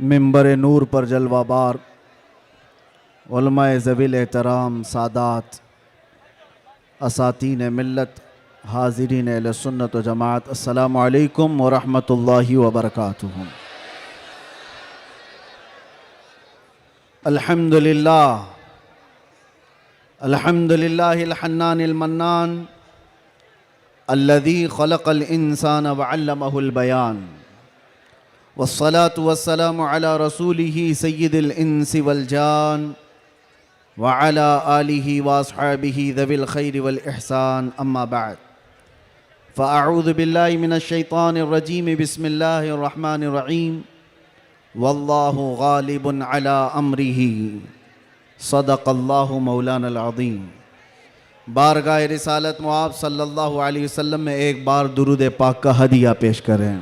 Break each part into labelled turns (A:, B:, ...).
A: मिंबर नूर पर जलवाबार उलमाए ज़वील एहतराम सादात असातीन मिल्लत हाज़रीन अहले सुन्नत व जमात अस्सलामु अलैकुम व रहमतुल्लाहि व बरकातुहू। अल्हम्दुलिल्लाह अल्हम्दुलिल्लाहिल हन्नानिल मन्नान अल्लज़ी खलक़ल इंसान व अल्लमहुल बयान वस्सलातु वस्सलामु अला रसूलिही सय्यिदिल इंसि वल जान व अला आलिही व अस्हाबिही ज़विल खैरि वल इहसान अम्मा बाद फ़अऊज़ु बिल्लाहि मिनश शैतानिर रजीम बिस्मिल्लाहिर रहमानिर रहीम वल्लाहु गालिबुन अला अम्रिही सदक़ल्लाहु मौलानल अज़ीम। बारगाह रिसालत मुआब सल्लल्लाहु अलैहि वसल्लम में एक बार दुरूद पाक का हदिया पेश करें।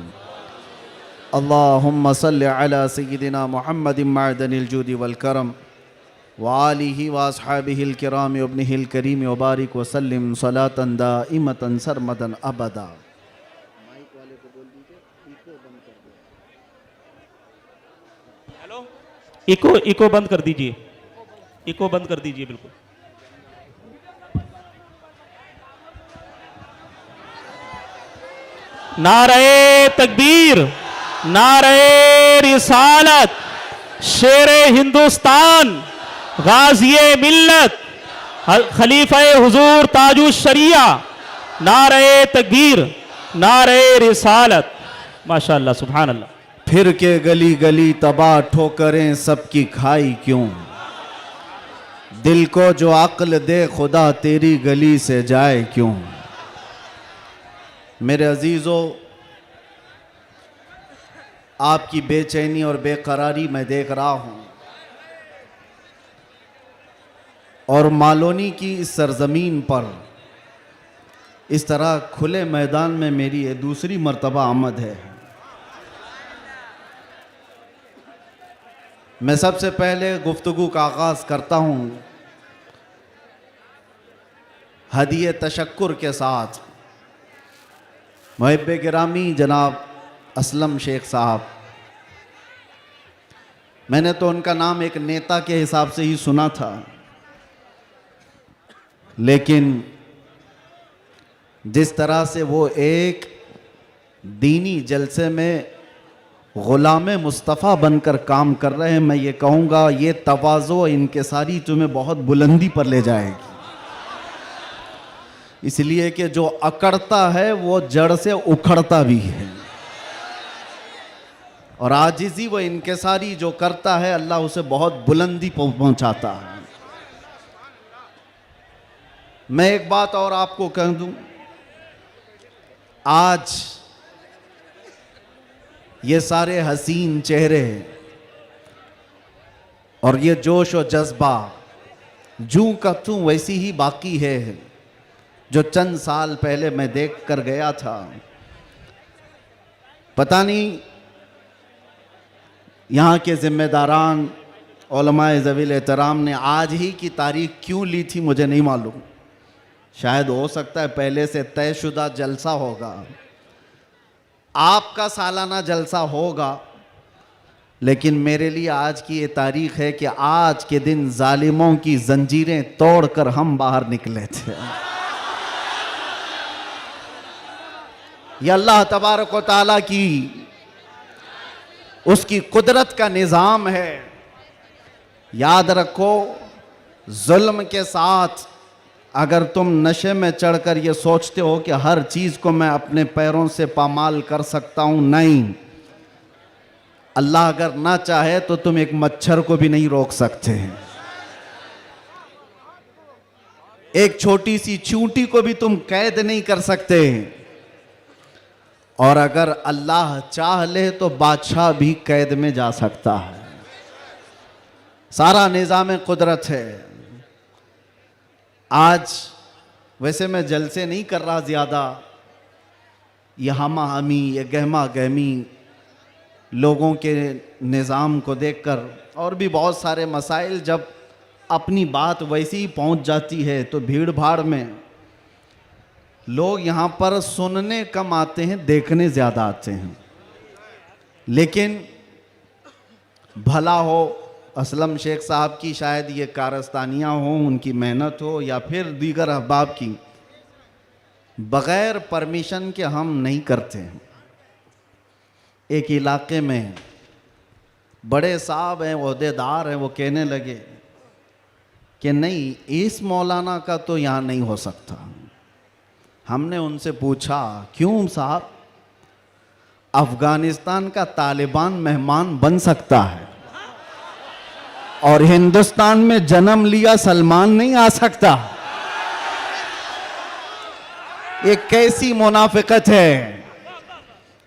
A: अल्लाहुम्मा सल्लि अला सय्यिदिना मुहम्मदिन मअदनिल जूदि वल करम व आलिहि व अस्हाबिहिल किराम व इब्निहिल करीम व बारिक व सल्लिम सलातन दाइमतन सरमदन अबदा।
B: हेलो, इको बंद कर दीजिए, इको बंद कर दीजिए बिल्कुल। नारे तकबीर, नारे रिसालत, शेरे हिंदुस्तान, गाज़िए मिल्लत, खलीफा हुजूर ताजुश शरिया, नारे तकबीर, नारे रिसालत। माशाअल्लाह, सुभान अल्लाह।
A: फिर के गली गली तबाह ठोकरें सबकी खाई क्यों, दिल को जो अक्ल दे खुदा तेरी गली से जाए क्यों। मेरे अजीज़ों, आपकी बेचैनी और बेकरारी मैं देख रहा हूँ और मालोनी की इस सरजमीन पर इस तरह खुले मैदान में मेरी ये दूसरी मर्तबा आमद है। मैं सबसे पहले गुफ्तगू का आगाज़ करता हूँ हदिये तशक्कुर के साथ मुहिब्बे गिरामी जनाब असलम शेख साहब। मैंने तो उनका नाम एक नेता के हिसाब से ही सुना था, लेकिन जिस तरह से वो एक दीनी जलसे में ग़ुलाम मुस्तफ़ा बनकर काम कर रहे हैं, मैं ये कहूँगा ये तवाज़ो इनकिसारी तुम्हें बहुत बुलंदी पर ले जाएगी। इसलिए कि जो अकड़ता है वो जड़ से उखड़ता भी है, और आजिज़ी व इनकिसारी जो करता है अल्लाह उसे बहुत बुलंदी पहुँचाता है। मैं एक बात और आपको कह दूं, आज ये सारे हसीन चेहरे और ये जोश और जज्बा जूं का तूं वैसी ही बाकी है जो चंद साल पहले मैं देख कर गया था। पता नहीं यहाँ के ज़िम्मेदारान उलमाए ज़वील एहतराम ने आज ही की तारीख क्यों ली थी, मुझे नहीं मालूम। शायद हो सकता है पहले से तयशुदा जलसा होगा, आपका सालाना जलसा होगा, लेकिन मेरे लिए आज की ये तारीख है कि आज के दिन जालिमों की जंजीरें तोड़कर हम बाहर निकले थे। यह अल्लाह तबारक व तआला की उसकी कुदरत का निज़ाम है। याद रखो, जुल्म के साथ अगर तुम नशे में चढ़कर ये सोचते हो कि हर चीज़ को मैं अपने पैरों से पामाल कर सकता हूँ, नहीं, अल्लाह अगर ना चाहे तो तुम एक मच्छर को भी नहीं रोक सकते। एक छोटी सी चींटी को भी तुम कैद नहीं कर सकते, और अगर अल्लाह चाह ले तो बादशाह भी कैद में जा सकता है। सारा निज़ाम कुदरत है। आज वैसे मैं जलसे नहीं कर रहा ज़्यादा, ये हमा हमी, ये गहमा गहमी लोगों के निज़ाम को देखकर, और भी बहुत सारे मसाइल जब अपनी बात वैसी ही पहुंच जाती है तो भीड़ भाड़ में लोग यहाँ पर सुनने कम आते हैं, देखने ज़्यादा आते हैं। लेकिन भला हो असलम शेख साहब की, शायद ये कारस्तानियाँ हों, उनकी मेहनत हो, या फिर दीगर अहबाब की, बग़ैर परमिशन के हम नहीं करते हैं। एक इलाके में बड़े साहब हैं, ओहदेदार हैं, वो कहने लगे कि नहीं, इस मौलाना का तो यहाँ नहीं हो सकता। हमने उनसे पूछा क्यों साहब? अफगानिस्तान का तालिबान मेहमान बन सकता है और हिंदुस्तान में जन्म लिया सलमान नहीं आ सकता। ये कैसी मुनाफिकत है,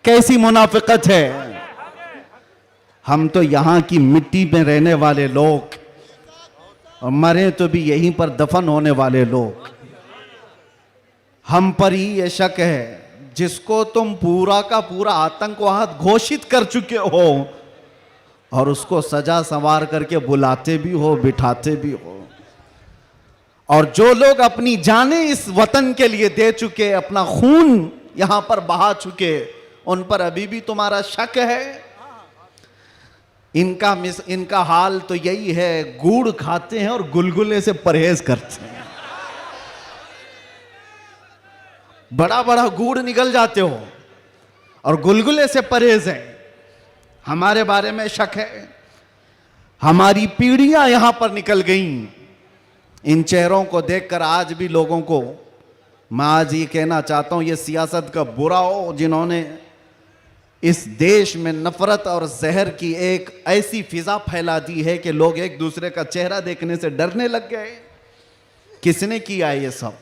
A: कैसी मुनाफिकत है। हम तो यहाँ की मिट्टी में रहने वाले लोग और मरे तो भी यहीं पर दफन होने वाले लोग, हम पर ही ये शक है जिसको तुम पूरा का पूरा आतंकवाद घोषित कर चुके हो और उसको सजा संवार करके बुलाते भी हो, बिठाते भी हो। और जो लोग अपनी जानें इस वतन के लिए दे चुके, अपना खून यहां पर बहा चुके, उन पर अभी भी तुम्हारा शक है। इनका हाल तो यही है, गुड़ खाते हैं और गुलगुले से परहेज करते हैं। बड़ा बड़ा गुड़ निकल जाते हो और गुलगुले से परहेज है। हमारे बारे में शक है। हमारी पीढ़ियां यहां पर निकल गईं। इन चेहरों को देखकर आज भी लोगों को मैं आज ये कहना चाहता हूं, ये सियासत का बुरा हो जिन्होंने इस देश में नफरत और जहर की एक ऐसी फिजा फैला दी है कि लोग एक दूसरे का चेहरा देखने से डरने लग गए। किसने किया ये सब?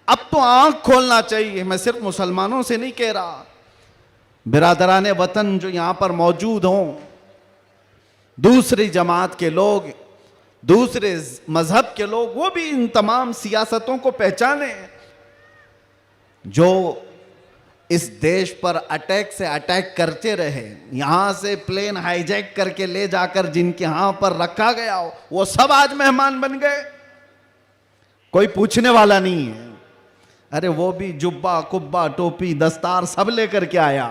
A: अब तो आंख खोलना चाहिए। मैं सिर्फ मुसलमानों से नहीं कह रहा, बिरादरान वतन जो यहां पर मौजूद हों, दूसरी जमात के लोग, दूसरे मजहब के लोग, वो भी इन तमाम सियासतों को पहचाने जो इस देश पर अटैक से अटैक करते रहे। यहां से प्लेन हाईजैक करके ले जाकर जिनके यहां पर रखा गया हो, वो सब आज मेहमान बन गए। कोई पूछने वाला नहीं है। अरे वो भी जुब्बा कुब्बा टोपी दस्तार सब लेकर के आया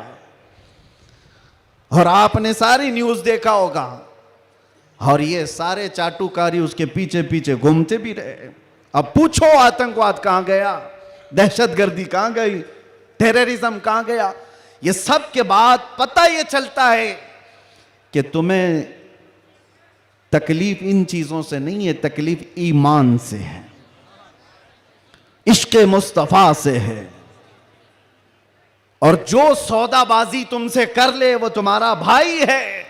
A: और आपने सारी न्यूज देखा होगा। और ये सारे चाटुकारी उसके पीछे पीछे घूमते भी रहे। अब पूछो आतंकवाद कहां गया, दहशतगर्दी कहां गई, टेररिज्म कहां गया? ये सब के बाद पता ये चलता है कि तुम्हें तकलीफ इन चीजों से नहीं है, तकलीफ ईमान से है, इश्क मुस्तफा से है। और जो सौदाबाजी तुमसे कर ले वो तुम्हारा भाई है,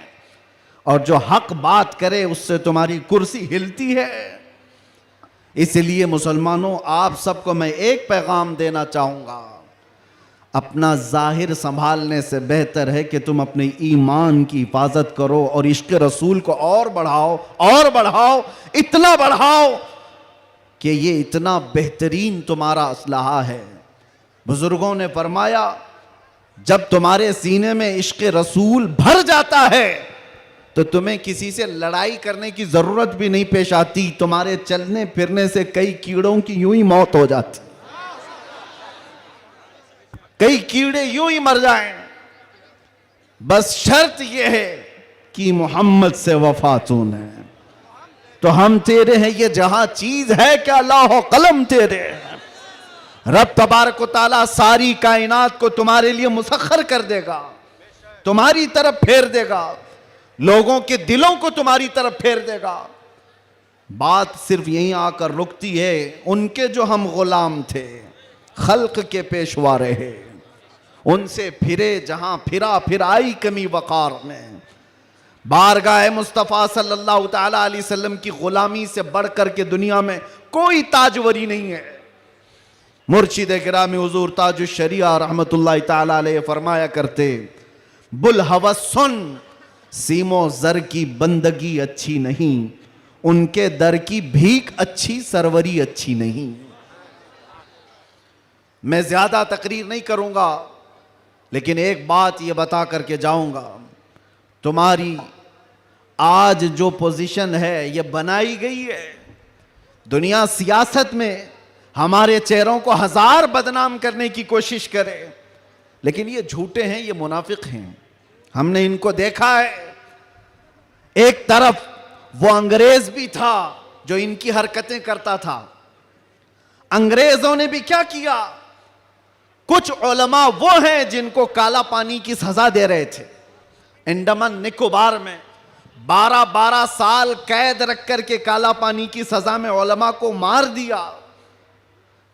A: और जो हक बात करे उससे तुम्हारी कुर्सी हिलती है। इसलिए मुसलमानों, आप सबको मैं एक पैगाम देना चाहूंगा, अपना जाहिर संभालने से बेहतर है कि तुम अपने ईमान की हिफाजत करो और इश्क रसूल को और बढ़ाओ, और बढ़ाओ, इतना बढ़ाओ कि ये इतना बेहतरीन तुम्हारा असलहा है। बुजुर्गों ने फरमाया, जब तुम्हारे सीने में इश्क रसूल भर जाता है तो तुम्हें किसी से लड़ाई करने की जरूरत भी नहीं पेश आती। तुम्हारे चलने फिरने से कई कीड़ों की यूं ही मौत हो जाती, कई कीड़े यूं ही मर जाएं। बस शर्त यह है कि मोहम्मद से वफा तूने, तो हम तेरे हैं। ये जहां चीज है क्या लाहो कलम तेरे। रब तबारक व तआला सारी कायनात को तुम्हारे लिए मुसख्खर कर देगा, तुम्हारी तरफ फेर देगा, लोगों के दिलों को तुम्हारी तरफ फेर देगा। बात सिर्फ यहीं आकर रुकती है। उनके जो हम गुलाम थे, खल्क के पेशवा रहे, उनसे फिरे जहां फिरा, फिर आई कमी वकार में। बारगाह मुस्तफ़ा सल्लल्लाहु ताला अलैहि वसल्लम की गुलामी से बढ़कर के दुनिया में कोई ताजवरी नहीं है। मुर्शिद गिरामी हुजूर ताजुश शरिया रहमतुल्लाह ताला अलैह फरमाया करते, बुल हवस सुन, सीमो जर की बंदगी अच्छी नहीं, उनके दर की भीख अच्छी, सरवरी अच्छी नहीं। मैं ज्यादा तकरीर नहीं करूंगा, लेकिन एक बात यह बता करके जाऊंगा, तुम्हारी आज जो पोजीशन है यह बनाई गई है। दुनिया सियासत में हमारे चेहरों को हजार बदनाम करने की कोशिश करे, लेकिन ये झूठे हैं, ये मुनाफिक हैं। हमने इनको देखा है। एक तरफ वो अंग्रेज भी था जो इनकी हरकतें करता था। अंग्रेजों ने भी क्या किया, कुछ उलमा वो हैं जिनको काला पानी की सजा दे रहे थे। अंडमान निकोबार में 12-12 साल कैद रख करके काला पानी की सजा में उलमा को मार दिया।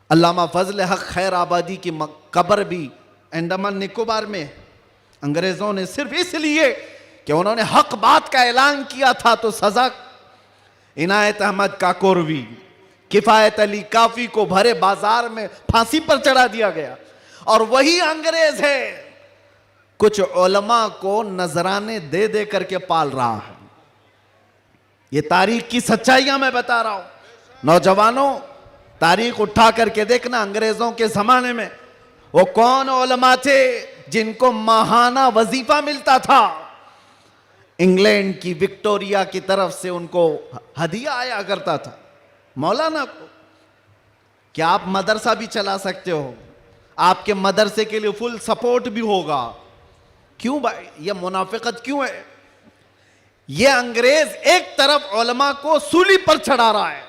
A: अल्लामा फजल हक खैर आबादी की कब्र भी अंडमान निकोबार में है। अंग्रेजों ने सिर्फ इसलिए कि उन्होंने हक बात का ऐलान किया था तो सजा इनायत अहमद काकोरवी, किफायत अली काफी को भरे बाजार में फांसी पर चढ़ा दिया गया। और वही अंग्रेज है कुछ उलमा को नजराने दे दे करके पाल रहा है। ये तारीख की सच्चाइयां मैं बता रहा हूं। नौजवानों, तारीख उठा करके देखना, अंग्रेजों के जमाने में वो कौन उलमा थे जिनको माहाना वजीफा मिलता था। इंग्लैंड की विक्टोरिया की तरफ से उनको हदिया आया करता था। मौलाना को क्या आप मदरसा भी चला सकते हो, आपके मदरसे के लिए फुल सपोर्ट भी होगा। क्यों भाई, ये मुनाफिकत क्यों है? ये अंग्रेज एक तरफ उलमा को सूली पर चढ़ा रहा है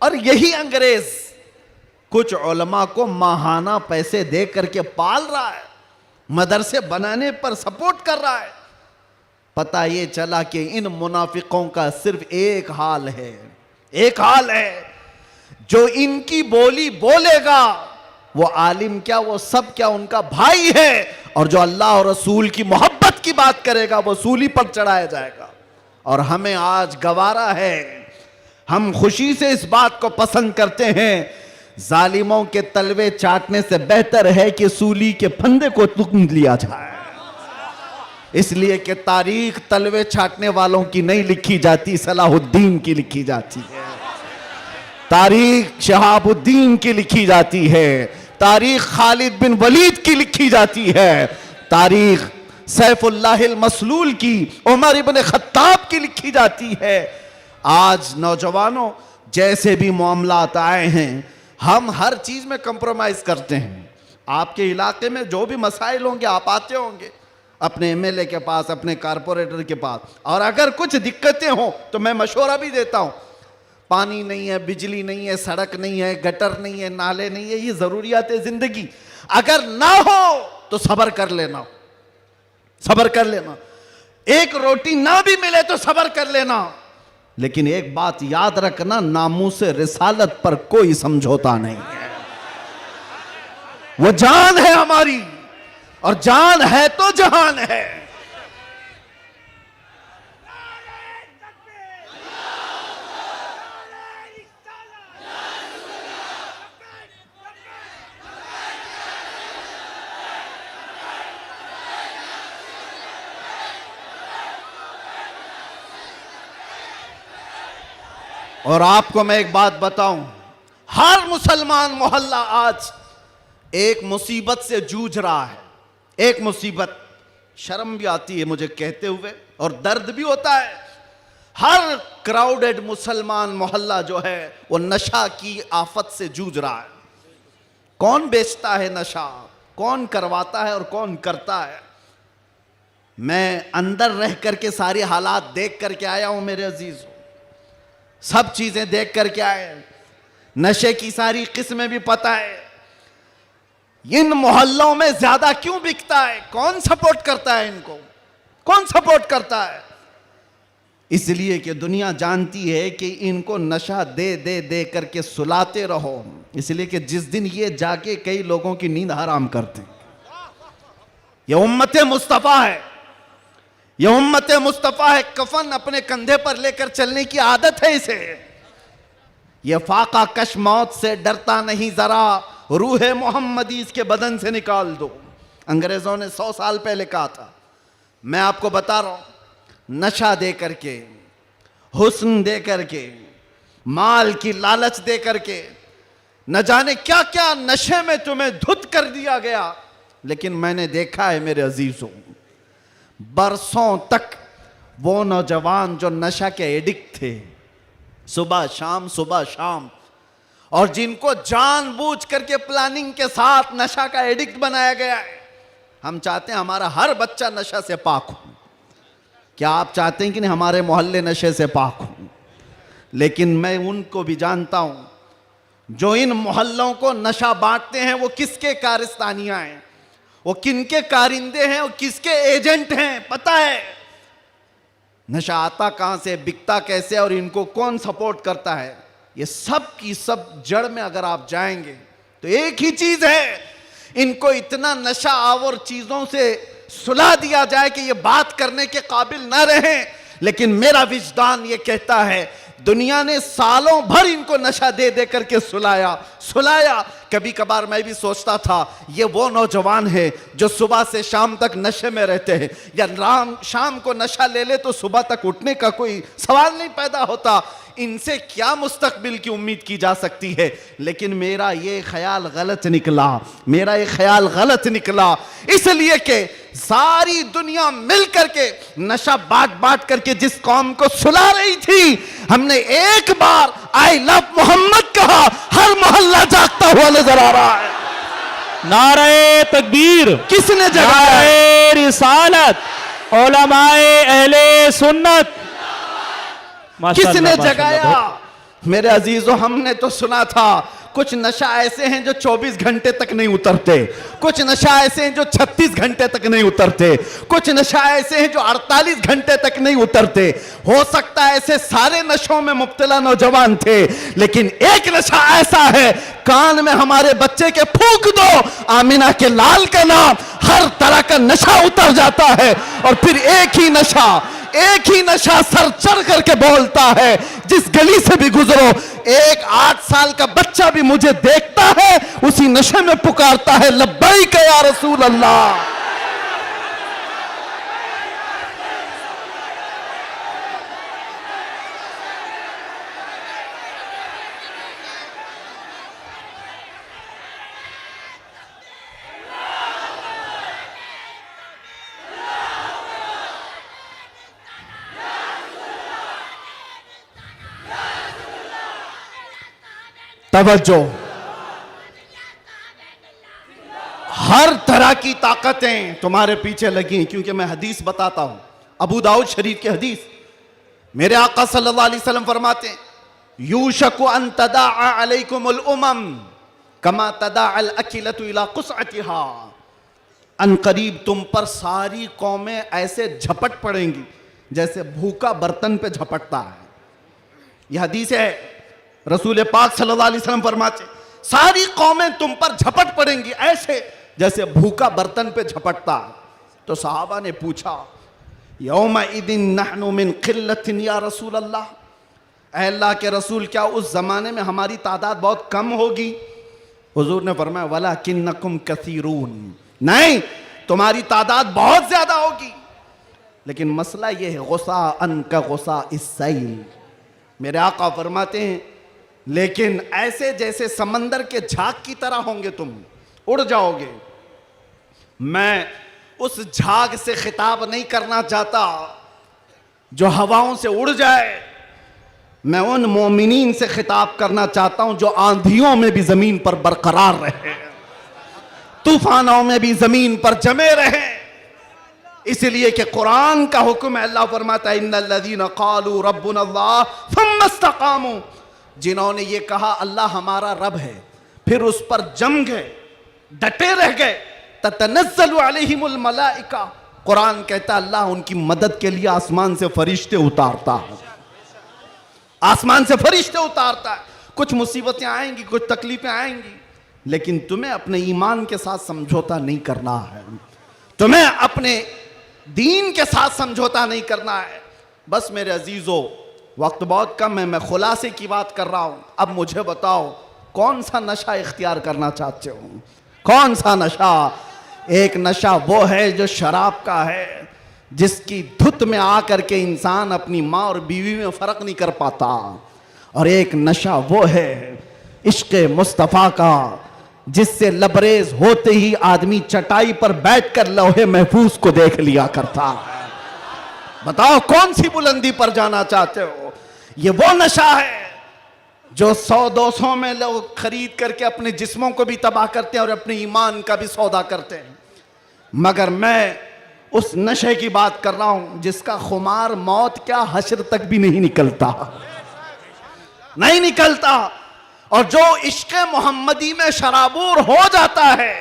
A: और यही अंग्रेज कुछ उलमा को माहाना पैसे दे करके पाल रहा है, मदरसे बनाने पर सपोर्ट कर रहा है। पता ये चला कि इन मुनाफिकों का सिर्फ एक हाल है, एक हाल है, जो इनकी बोली बोलेगा वो आलिम क्या, वो सब क्या उनका भाई है, और जो अल्लाह और रसूल की मोहब्बत की बात करेगा वो सूली पर चढ़ाया जाएगा। और हमें आज गवारा है, हम खुशी से इस बात को पसंद करते हैं, जालिमों के तलवे चाटने से बेहतर है कि सूली के फंदे को तुम लिया जाए। इसलिए कि तारीख तलवे छाटने वालों की नहीं लिखी जाती, सलाहुद्दीन की लिखी जाती है। तारीख शहाबुद्दीन की लिखी जाती है, तारीख खालिद बिन वलीद की लिखी जाती है, तारीख सैफुल्लाहिल मसलूल की, उमर इब्न खत्ताब की लिखी जाती है। आज नौजवानों, जैसे भी मामलात आए हैं, हम हर चीज में कंप्रोमाइज करते हैं। आपके इलाके में जो भी मसाइल होंगे आप आते होंगे अपने एमएलए के पास, अपने कारपोरेटर के पास, और अगर कुछ दिक्कतें हो तो मैं मशवरा भी देता हूं। पानी नहीं है, बिजली नहीं है, सड़क नहीं है, गटर नहीं है, नाले नहीं है, ये जरूरियात है जिंदगी। अगर ना हो तो सब्र कर लेना, सब्र कर लेना। एक रोटी ना भी मिले तो सब्र कर लेना, लेकिन एक बात याद रखना, नामूसे रिसालत पर कोई समझौता नहीं है। वो जान है हमारी, और जान है तो जहान है। और आपको मैं एक बात बताऊं, हर मुसलमान मोहल्ला आज एक मुसीबत से जूझ रहा है। एक मुसीबत, शर्म भी आती है मुझे कहते हुए और दर्द भी होता है। हर क्राउडेड मुसलमान मोहल्ला जो है वो नशा की आफत से जूझ रहा है। कौन बेचता है नशा, कौन करवाता है और कौन करता है? मैं अंदर रह करके सारे हालात देख करके आया हूं मेरे अजीज, सब चीजें देख करके आए, नशे की सारी किस्में भी पता है। इन मोहल्लों में ज्यादा क्यों बिकता है, कौन सपोर्ट करता है इनको, कौन सपोर्ट करता है? इसलिए कि दुनिया जानती है कि इनको नशा दे दे दे करके सुलाते रहो, इसलिए कि जिस दिन ये जाके कई लोगों की नींद हराम करते हैं। ये उम्मत मुस्तफ़ा है, ये उम्मत मुस्तफ़ा है। कफन अपने कंधे पर लेकर चलने की आदत है इसे। ये फाका कश मौत से डरता नहीं जरा, रूह मोहम्मदी इसके बदन से निकाल दो। अंग्रेजों ने 100 साल पहले कहा था। मैं आपको बता रहा हूं, नशा दे करके, हुस्न दे करके, माल की लालच दे करके, न जाने क्या क्या नशे में तुम्हें धुत कर दिया गया। लेकिन मैंने देखा है मेरे अजीजों, बरसों तक वो नौजवान जो नशा के एडिक्ट थे, सुबह शाम, और जिनको जानबूझ करके प्लानिंग के साथ नशा का एडिक्ट बनाया गया है। हम चाहते हैं हमारा हर बच्चा नशा से पाक हो, क्या आप चाहते हैं कि नहीं हमारे मोहल्ले नशे से पाक हो? लेकिन मैं उनको भी जानता हूं जो इन मोहल्लों को नशा बांटते हैं वो किसके कारस्तानियां हैं, वो किनके कारिंदे हैं, वो किसके एजेंट हैं, पता है। नशा आता कहां से, बिकता कैसे और इनको कौन सपोर्ट करता है, ये सब की सब जड़ में अगर आप जाएंगे तो एक ही चीज है, इनको इतना नशा आवर चीजों से सुला दिया जाए कि ये बात करने के काबिल ना रहे। लेकिन मेरा विजदान ये कहता है दुनिया ने सालों भर इनको नशा दे दे करके सुलाया। कभी कभार मैं भी सोचता था ये वो नौजवान है जो सुबह से शाम तक नशे में रहते हैं, या शाम को नशा ले ले तो सुबह तक उठने का कोई सवाल नहीं पैदा होता, इनसे क्या मुस्तकबिल की उम्मीद की जा सकती है। लेकिन मेरा ये ख्याल गलत निकला, इसलिए कि सारी दुनिया मिल करके नशा बांट करके जिस कौम को सुला रही थी, हमने एक बार आई लव मोहम्मद कहा, हर मोहल्ला जागता हुआ नजर आ रहा है।
B: नारे तकबीर,
A: किसने जगाया?
B: नारे रिसालत, उलमाए अहले सुन्नत,
A: किसने जगाया? मेरे अजीजों, हमने तो सुना था कुछ नशा ऐसे हैं जो 24 घंटे तक नहीं उतरते, कुछ नशा ऐसे हैं जो 36 घंटे तक नहीं उतरते, कुछ नशा ऐसे हैं जो 48 घंटे तक नहीं उतरते। हो सकता है ऐसे सारे नशों में मुब्तला नौजवान थे, लेकिन एक नशा ऐसा है, कान में हमारे बच्चे के फूंक दो आमिना के लाल का नाम, हर तरह का नशा उतर जाता है। और फिर एक ही नशा सर चढ़ करके बोलता है, जिस गली से भी गुजरो एक 8 साल का बच्चा भी मुझे देखता है, उसी नशे में पुकारता है लब्बैक या रसूल अल्लाह। तवज्जो, हर तरह की ताकतें तुम्हारे पीछे लगी हैं, क्योंकि मैं हदीस बताता हूं, अबू दाऊद शरीफ की हदीस। मेरे आका सल्लल्लाहु अलैहि वसल्लम फरमाते हैं, यूशकु अन तदाअ अलैकुमुल उमम कमा तदाअल अकिलतु इला कुसअतिहा। अन करीब तुम पर सारी कौमें ऐसे झपट पड़ेंगी जैसे भूखा बर्तन पे झपटता है। यह हदीस है, रसूल पाक सल्लल्लाहु अलैहि वसल्लम फरमाते, सारी कौमें तुम पर झपट पड़ेंगी ऐसे जैसे भूखा बर्तन पे झपटता। तो सहाबा ने पूछा, यौमा इदिन नहनु मिन किल्लतिन या रसूल अल्लाह, ऐ अल्लाह के रसूल क्या उस जमाने में हमारी तादाद बहुत कम होगी? हुजूर ने फरमाया, वलाकिन्नकुम कसीरून, नहीं तुम्हारी तादाद बहुत ज्यादा होगी, लेकिन मसला यह है गुस्सा अन का गुस्सा इस्सैल। मेरे आका फरमाते हैं, लेकिन ऐसे जैसे समंदर के झाग की तरह होंगे, तुम उड़ जाओगे। मैं उस झाग से खिताब नहीं करना चाहता जो हवाओं से उड़ जाए, मैं उन मोमिनीन से खिताब करना चाहता हूं जो आंधियों में भी जमीन पर बरकरार रहे, तूफानों में भी जमीन पर जमे रहे। इसलिए कि कुरान का हुक्म है, अल्लाह फरमाता है, इन्नल्लज़ीना क़ालू रब्बुनल्लाह थुम्मा इस्तक़ामू, जिन्होंने ये कहा अल्लाह हमारा रब है, फिर उस पर जम गए, डटे रह गए, ततनज़्ज़लु अलैहिमुल मलाइका, कुरान कहता है अल्लाह उनकी मदद के लिए आसमान से फरिश्ते उतारता है, आसमान से फरिश्ते उतारता है। कुछ मुसीबतें आएंगी, कुछ तकलीफें आएंगी, लेकिन तुम्हें अपने ईमान के साथ समझौता नहीं करना है, तुम्हें अपने दीन के साथ समझौता नहीं करना है। बस मेरे अजीजों, वक्त बहुत कम है, मैं खुलासे की बात कर रहा हूं। अब मुझे बताओ कौन सा नशा इख्तियार करना चाहते हो? कौन सा नशा? एक नशा वो है जो शराब का है, जिसकी धुत में आकर के इंसान अपनी माँ और बीवी में फर्क नहीं कर पाता, और एक नशा वो है इश्क मुस्तफ़ा का, जिससे लबरेज होते ही आदमी चटाई पर बैठकर लौहे महफूज को देख लिया करता है। बताओ कौन सी बुलंदी पर जाना चाहते हो? ये वो नशा है जो 100-200 में लोग खरीद करके अपने जिस्मों को भी तबाह करते हैं और अपने ईमान का भी सौदा करते हैं। मगर मैं उस नशे की बात कर रहा हूं जिसका खुमार मौत क्या हश्र तक भी नहीं निकलता, नहीं निकलता। और जो इश्क मोहम्मदी में शराबूर हो जाता है,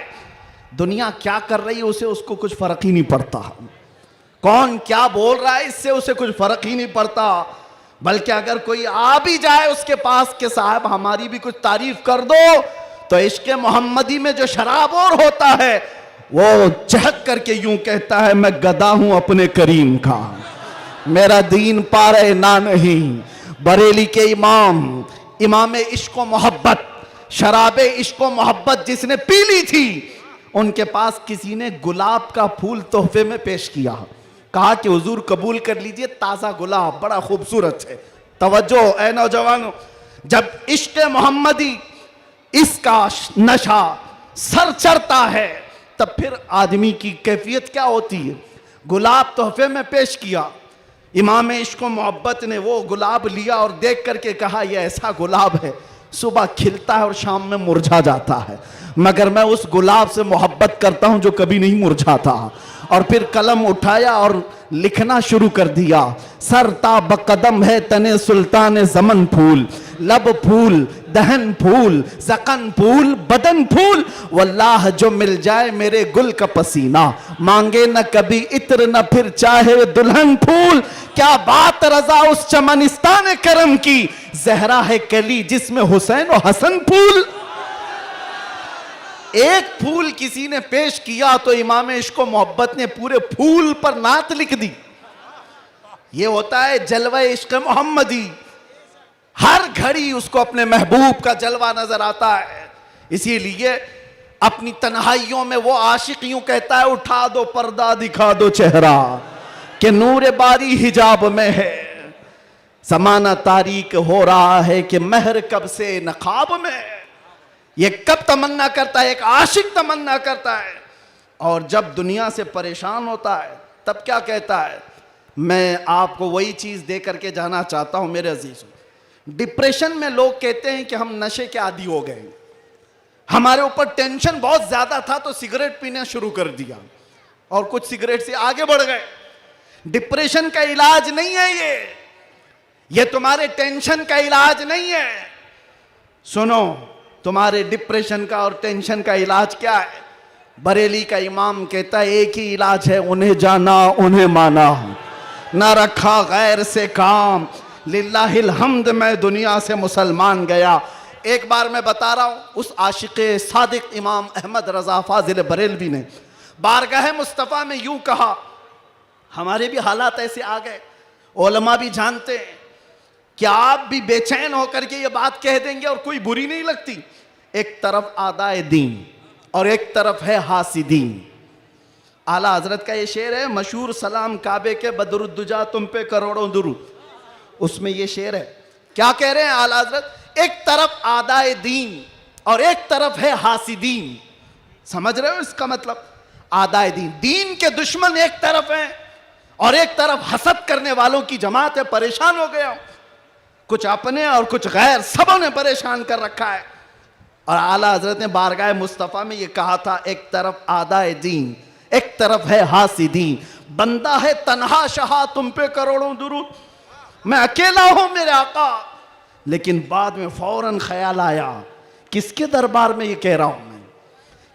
A: दुनिया क्या कर रही है उसे उसको कुछ फर्क ही नहीं पड़ता, कौन क्या बोल रहा है इससे उसे कुछ फर्क ही नहीं पड़ता। बल्कि अगर कोई आ भी जाए उसके पास के साहब हमारी भी कुछ तारीफ कर दो, तो इश्क मोहम्मदी में जो शराबोर होता है वो चहक करके यूं कहता है मैं गदा हूं अपने करीम का, मेरा दीन पारे ना नहीं। बरेली के इमाम इश्क मोहब्बत, शराबे इश्क मोहब्बत जिसने पी ली थी, उनके पास किसी ने गुलाब का फूल तोहफे में पेश किया, कहा कि हुजूर कबूल कर लीजिए, ताज़ा गुलाब बड़ा खूबसूरत है। तवज्जो ए नौजवानों, जब इश्क मोहम्मदी इसका नशा सर चढ़ता है तब फिर आदमी की कैफियत क्या होती है। गुलाब तोहफे में पेश किया, इमाम इश्क मोहब्बत ने वो गुलाब लिया और देख करके कहा यह ऐसा गुलाब है सुबह खिलता है और शाम में मुरझा जाता है, मगर मैं उस गुलाब से मोहब्बत करता हूं जो कभी नहीं मुरझाता। और फिर कलम उठाया और लिखना शुरू कर दिया, सरता बकदम है तने सुल्तान ज़मन फूल, लब फूल दहन फूल ज़कन फूल बदन फूल, वल्लाह जो मिल जाए मेरे गुल का पसीना, मांगे न कभी इत्र न फिर चाहे दुल्हन फूल। क्या बात रजा उस चमनिस्तान करम की, जहरा है कली जिसमें हुसैन और हसन फूल। एक फूल किसी ने पेश किया तो इमाम इश्क मोहब्बत ने पूरे फूल पर नात लिख दी। ये होता है जलवा इश्क मोहम्मदी, हर घड़ी उसको अपने महबूब का जलवा नजर आता है। इसीलिए अपनी तन्हाइयों में वो आशिक यूं कहता है उठा दो पर्दा दिखा दो चेहरा, कि नूर बारी हिजाब में है, समाना तारीक हो रहा है कि महर कब से नकाब में। ये कब तमन्ना करता है, एक आशिक तमन्ना करता है, और जब दुनिया से परेशान होता है तब क्या कहता है, मैं आपको वही चीज दे करके जाना चाहता हूं मेरे अजीजों। डिप्रेशन में लोग कहते हैं कि हम नशे के आदी हो गए, हमारे ऊपर टेंशन बहुत ज्यादा था तो सिगरेट पीना शुरू कर दिया और कुछ सिगरेट से आगे बढ़ गए। डिप्रेशन का इलाज नहीं है ये तुम्हारे टेंशन का इलाज नहीं है। सुनो, तुम्हारे डिप्रेशन का और टेंशन का इलाज क्या है? बरेली का इमाम कहता है एक ही इलाज है, उन्हें जाना उन्हें माना, ना रखा गैर से काम, लिल्लाहिल हम्द मैं दुनिया से मुसलमान गया। एक बार मैं बता रहा हूं, उस आशिक़े सादिक इमाम अहमद रजा फाजिल बरेलवी ने बारगाह मुस्तफ़ा में यूं कहा, हमारे भी हालात ऐसे आ गए, उलमा भी जानते हैं कि आप भी बेचैन होकर के ये बात कह देंगे और कोई बुरी नहीं लगती। एक तरफ आदाए दीन और एक तरफ है हासिदीन। आला हजरत का ये शेर है मशहूर, सलाम काबे के बदरुद्दुजा तुम पे करोड़ों दुरूद, उसमें ये शेर है। क्या कह रहे हैं आला हजरत? एक तरफ आदाए दीन और एक तरफ है हासिदीन। समझ रहे हो इसका मतलब? आदाए दीन, दीन के दुश्मन एक तरफ हैं और एक तरफ हसद करने वालों की जमात है। परेशान हो गया, कुछ अपने और कुछ गैर, सबों ने परेशान कर रखा है। और आला हजरत ने बारगाह मुस्तफ़ा में ये कहा था, एक तरफ आदाए दीन एक तरफ है हासिदीन, बंदा है तन्हा शहा तुम पे करोड़ों दुरूद, मैं अकेला हूं मेरे आका। लेकिन बाद में फौरन ख्याल आया, किसके दरबार में ये कह रहा हूं मैं?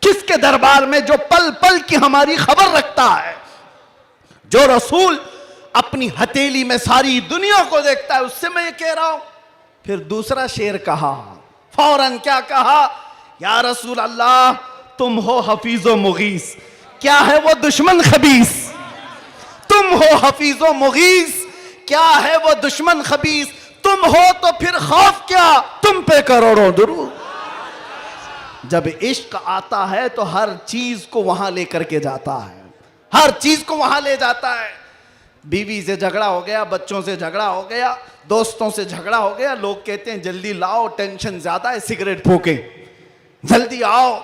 A: किसके दरबार में जो पल पल की हमारी खबर रखता है, जो रसूल अपनी हथेली में सारी दुनिया को देखता है, उससे मैं ये कह रहा हूं। फिर दूसरा शेर कहा, फौरन क्या कहा? या रसूल अल्लाह तुम हो हफीजो मुगीस, क्या है वो दुश्मन खबीस? तुम हो हफीजो मुगीस, क्या है वो दुश्मन खबीस? तुम हो तो फिर खौफ क्या, तुम पे करोड़ों दुरूद। जब इश्क आता है तो हर चीज को वहां लेकर के जाता है, हर चीज को वहां ले जाता है। बीवी से झगड़ा हो गया, बच्चों से झगड़ा हो गया, दोस्तों से झगड़ा हो गया, लोग कहते हैं जल्दी लाओ, टेंशन ज्यादा है, सिगरेट फूके, जल्दी आओ,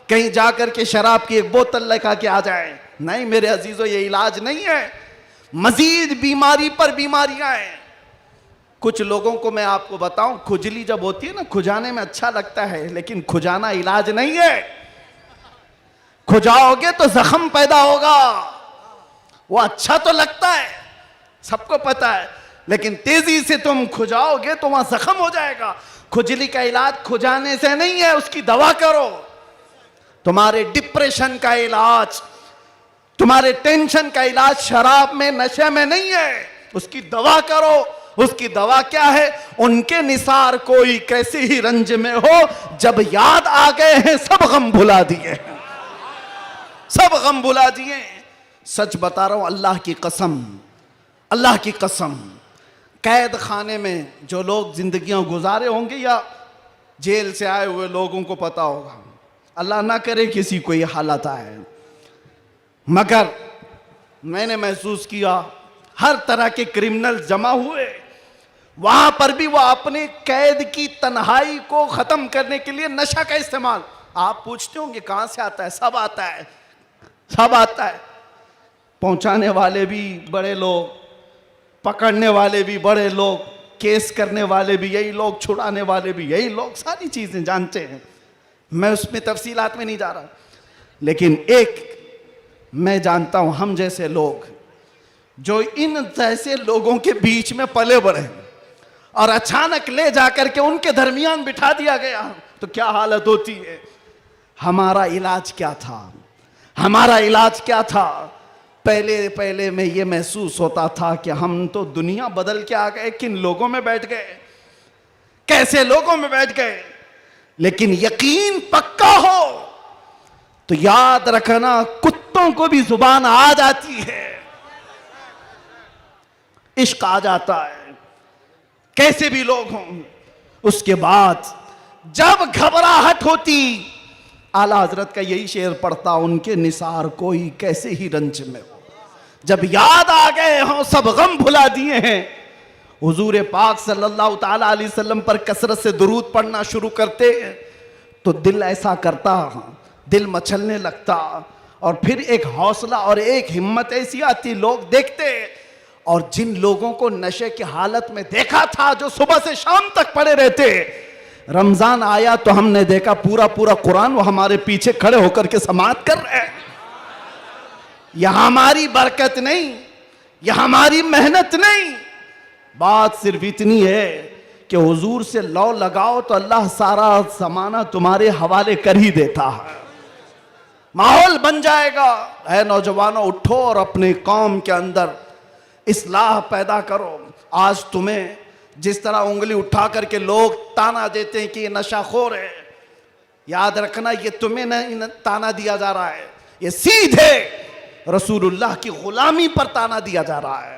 A: कहीं जाकर के शराब की एक बोतल लेकर के आ जाए। नहीं मेरे अजीजों, ये इलाज नहीं है, मजीद बीमारी पर बीमारियां हैं। कुछ लोगों को मैं आपको बताऊं, खुजली जब होती है ना, खुजाने में अच्छा लगता है, लेकिन खुजाना इलाज नहीं है। खुजाओगे तो जख्म पैदा होगा, वो अच्छा तो लगता है, सबको पता है, लेकिन तेजी से तुम खुजाओगे तो वहां जख्म हो जाएगा। खुजली का इलाज खुजाने से नहीं है, उसकी दवा करो। तुम्हारे डिप्रेशन का इलाज, तुम्हारे टेंशन का इलाज शराब में, नशे में नहीं है, उसकी दवा करो। उसकी दवा क्या है? उनके निसार कोई कैसे ही रंज में हो, जब याद आ गए हैं सब गम भुला दिए, सब गम भुला दिए। सच बता रहा हूं, अल्लाह की कसम, अल्लाह की कसम, कैद खाने में जो लोग जिंदगियां गुजारे होंगे या जेल से आए हुए लोगों को पता होगा, अल्लाह ना करे किसी को ये हालत आए, मगर मैंने महसूस किया हर तरह के क्रिमिनल जमा हुए, वहां पर भी वो अपने कैद की तन्हाई को खत्म करने के लिए नशा का इस्तेमाल। आप पूछते होंगे कहां से आता है? सब आता है, सब आता है। पहुंचाने वाले भी बड़े लोग, पकड़ने वाले भी बड़े लोग, केस करने वाले भी यही लोग, छुड़ाने वाले भी यही लोग, सारी चीजें जानते हैं। मैं उसमें तफसीलात में नहीं जा रहा, लेकिन एक मैं जानता हूं, हम जैसे लोग जो इन जैसे लोगों के बीच में पले बढ़े और अचानक ले जाकर के उनके दरमियान बिठा दिया गया तो क्या हालत होती है। हमारा इलाज क्या था? हमारा इलाज क्या था? पहले पहले में ये महसूस होता था कि हम तो दुनिया बदल के आ गए, किन लोगों में बैठ गए, कैसे लोगों में बैठ गए। लेकिन यकीन पक्का हो तो याद रखना, कुत्तों को भी जुबान आ जाती है, इश्क आ जाता है, कैसे भी लोग हों। उसके बाद जब घबराहट होती, आला हजरत का यही शेर पढ़ता, उनके निसार कोई कैसे ही रंज में हो, जब याद आ गए हों सब गम भुला दिए हैं। हुजूर पाक सल्लल्लाहु ताला अलैहि वसल्लम पर कसरत से दुरूद पढ़ना शुरू करते तो दिल ऐसा करता, दिल मचलने लगता, और फिर एक हौसला और एक हिम्मत ऐसी आती, लोग देखते। और जिन लोगों को नशे की हालत में देखा था, जो सुबह से शाम तक पड़े रहते, रमजान आया तो हमने देखा पूरा पूरा कुरान वो हमारे पीछे खड़े होकर के समाअत कर रहे हैं। यह हमारी बरकत नहीं, यह हमारी मेहनत नहीं, बात सिर्फ इतनी है कि हुजूर से लौ लगाओ तो अल्लाह सारा जमाना तुम्हारे हवाले कर ही देता है, माहौल बन जाएगा। ऐ नौजवानों, उठो और अपने कौम के अंदर इस्लाह पैदा करो। आज तुम्हें जिस तरह उंगली उठा करके लोग ताना देते हैं कि ये नशाखोर है, याद रखना ये तुम्हें नहीं ताना दिया जा रहा है, ये सीधे रसूलुल्लाह की गुलामी पर ताना दिया जा रहा है।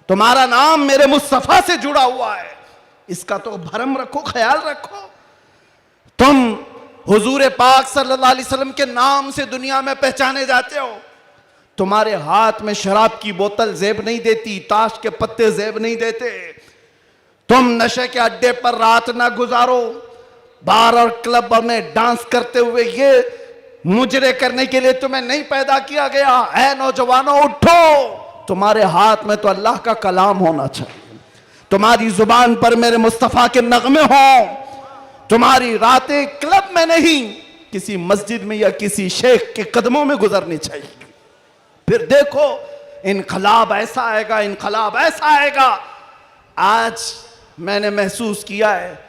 A: तुम्हारा नाम मेरे मुस्तफा से जुड़ा हुआ है, इसका तो भरम रखो, ख्याल रखो। तुम हुजूर पाक सल्लल्लाहु अलैहि वसल्लम के नाम से दुनिया में पहचाने जाते हो। तुम्हारे हाथ में शराब की बोतल जेब नहीं देती, ताश के पत्ते जेब नहीं देते। तुम नशे के अड्डे पर रात ना गुजारो, बार और क्लब में डांस करते हुए ये मुजरे करने के लिए तुम्हें नहीं पैदा किया गया। ऐ नौजवानों, उठो, तुम्हारे हाथ में तो अल्लाह का कलाम होना चाहिए, तुम्हारी जुबान पर मेरे मुस्तफा के नगमे हों, तुम्हारी रातें क्लब में नहीं, किसी मस्जिद में या किसी शेख के कदमों में गुजरनी चाहिए। फिर देखो इनकलाब ऐसा आएगा, इनकलाब ऐसा आएगा। आज मैंने महसूस किया है,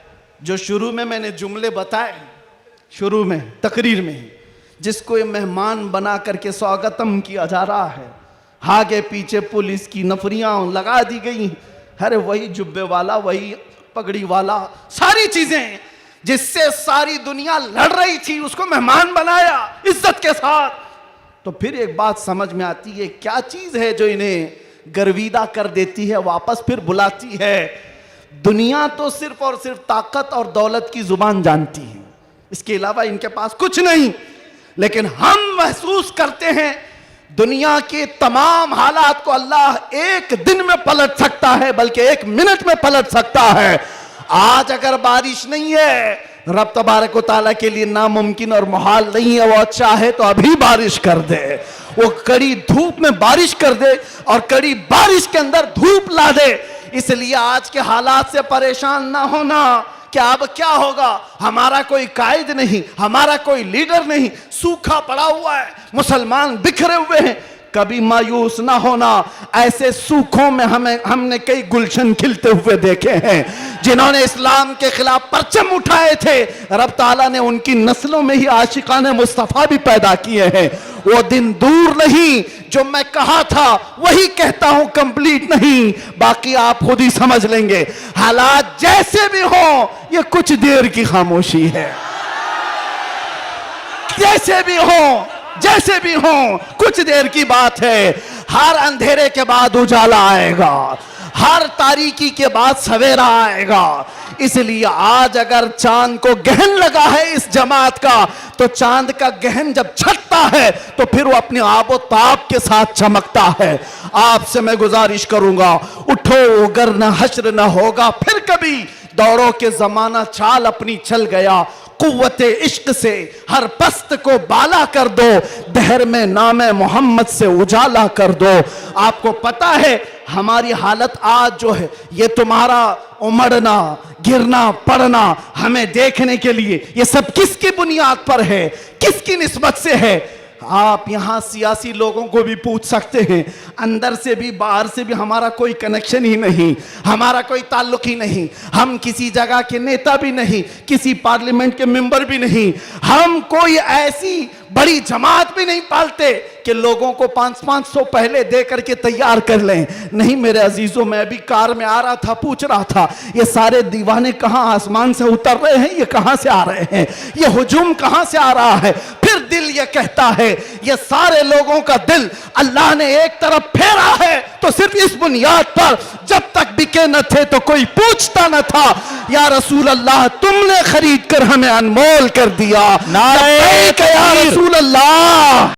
A: जो शुरू में मैंने जुमले बताए, शुरू में तकरीर में, जिसको ये मेहमान बना करके स्वागतम किया जा रहा है, आगे पीछे पुलिस की नफरियां लगा दी गई, अरे वही जुब्बे वाला, वही पगड़ी वाला, सारी चीजें जिससे सारी दुनिया लड़ रही थी, उसको मेहमान बनाया इज्जत के साथ। तो फिर एक बात समझ में आती है, क्या चीज है जो इन्हें गर्विदा कर देती है, वापस फिर बुलाती है। दुनिया तो सिर्फ और सिर्फ ताकत और दौलत की जुबान जानती है, इसके अलावा इनके पास कुछ नहीं। लेकिन हम महसूस करते हैं दुनिया के तमाम हालात को अल्लाह एक दिन में पलट सकता है, बल्कि एक मिनट में पलट सकता है। आज अगर बारिश नहीं है, रब तबारक व तआला के लिए नामुमकिन और मुहाल नहीं है, वो चाहे तो अभी बारिश कर दे, वो कड़ी धूप में बारिश कर दे और कड़ी बारिश के अंदर धूप ला दे। इसलिए आज के हालात से परेशान ना होना कि अब क्या होगा, हमारा कोई कायद नहीं, हमारा कोई लीडर नहीं, सूखा पड़ा हुआ है, मुसलमान बिखरे हुए हैं। कभी मायूस ना होना। ऐसे सूखों में हमने कई गुलशन खिलते हुए देखे हैं। जिन्होंने इस्लाम के खिलाफ परचम उठाए थे, रब ताला ने उनकी नस्लों में ही आशिकाने मुस्तफा भी पैदा किए हैं। वो दिन दूर नहीं, जो मैं कहा था वही कहता हूं, कंप्लीट नहीं, बाकी आप खुद ही समझ लेंगे। हालात जैसे भी हो, ये कुछ देर की खामोशी है। जैसे भी हो कुछ देर की बात है। हर अंधेरे के बाद उजाला आएगा, हर तारीकी के बाद सवेरा आएगा। इसलिए आज अगर चांद को गहन लगा है इस जमात का, तो चांद का गहन जब छटता है तो फिर वो अपने आबो ताब के साथ चमकता है। आपसे मैं गुजारिश करूंगा, उठो अगर न हश्र न होगा फिर कभी, दौड़ो के जमाना चाल अपनी चल गया। कुव्वते इश्क से हर पस्त को बाला कर दो, दहर में नामे मोहम्मद से उजाला कर दो। आपको पता है हमारी हालत आज जो है, ये तुम्हारा उमड़ना गिरना पड़ना हमें देखने के लिए, ये सब किसकी बुनियाद पर है, किसकी निस्बत से है? आप यहां सियासी लोगों को भी पूछ सकते हैं, अंदर से भी बाहर से भी हमारा कोई कनेक्शन ही नहीं, हमारा कोई ताल्लुक ही नहीं। हम किसी जगह के नेता भी नहीं, किसी पार्लियामेंट के मेंबर भी नहीं, हम कोई ऐसी बड़ी जमात भी नहीं पालते कि लोगों को 500-500 पहले दे करके तैयार कर लें। नहीं मेरे अजीजों, मैं भी कार में आ रहा था, पूछ रहा था ये सारे दीवाने कहां आसमान से उतर रहे हैं, ये कहां से आ रहे हैं, ये हुजूम कहां से आ रहा है? फिर दिल ये कहता है, ये सारे लोगों का दिल अल्लाह ने एक तरफ फेरा है, तो सिर्फ इस बुनियाद पर जब तक बिके न थे तो कोई पूछता न था, या रसूल अल्लाह तुमने खरीद कर हमें अनमोल कर दिया। नारे
B: तकबीर।
A: या रसूल अल्लाह।